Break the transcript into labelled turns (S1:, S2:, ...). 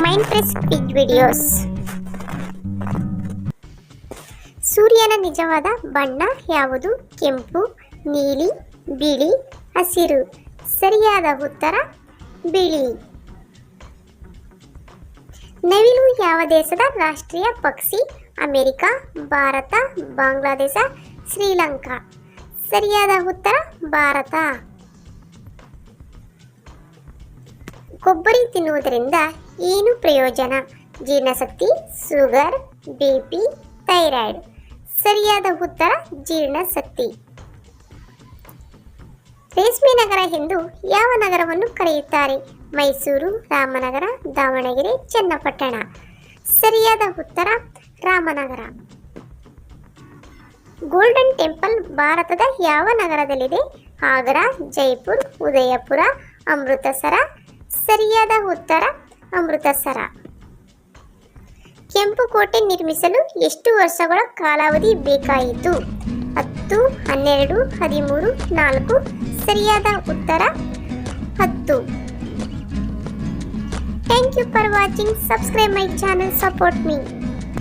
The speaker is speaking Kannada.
S1: Mind press quick videos. ಸೂರ್ಯನ ನಿಜವಾದ ಬಣ್ಣ ಯಾವುದು? ಕೆಂಪು, ನೀಲಿ, ಬಿಳಿ, ಹಸಿರು. ಸರಿಯಾದ ಉತ್ತರ ಬಿಳಿ. ನವಿಲು ಯಾವ ದೇಶದ ರಾಷ್ಟ್ರೀಯ ಪಕ್ಷಿ? ಅಮೆರಿಕ, ಭಾರತ, ಬಾಂಗ್ಲಾದೇಶ, ಶ್ರೀಲಂಕಾ. ಸರಿಯಾದ ಉತ್ತರ ಭಾರತ. ಕೊಬ್ಬರಿ ತಿನ್ನುವುದರಿಂದ ಏನು ಪ್ರಯೋಜನ? ಜೀರ್ಣಶಕ್ತಿ, ಶುಗರ್, ಬಿಪಿ, ಥೈರಾಯ್ಡ್. ಸರಿಯಾದ ಉತ್ತರ ಜೀರ್ಣಶಕ್ತಿ. ರೇಷ್ಮೆ ನಗರ ಎಂದು ಯಾವ ನಗರವನ್ನು ಕರೆಯುತ್ತಾರೆ? ಮೈಸೂರು, ರಾಮನಗರ, ದಾವಣಗೆರೆ, ಚನ್ನಪಟ್ಟಣ. ಸರಿಯಾದ ಉತ್ತರ ರಾಮನಗರ. ಗೋಲ್ಡನ್ ಟೆಂಪಲ್ ಭಾರತದ ಯಾವ ನಗರದಲ್ಲಿದೆ? ಆಗ್ರಾ, ಜೈಪುರ್, ಉದಯಪುರ, ಅಮೃತಸರ. ಸರಿಯಾದ ಉತ್ತರ ಅಮೃತಸರ. ಕೆಂಪು ಕೋಟೆ ನಿರ್ಮಿಸಲು ಎಷ್ಟು ವರ್ಷಗಳ ಕಾಲಾವಧಿ ಬೇಕಾಯಿತು? 10, 12, 13, 4. ಸರಿಯಾದ ಉತ್ತರ 10. Thank you for watching. Subscribe my channel. Support me.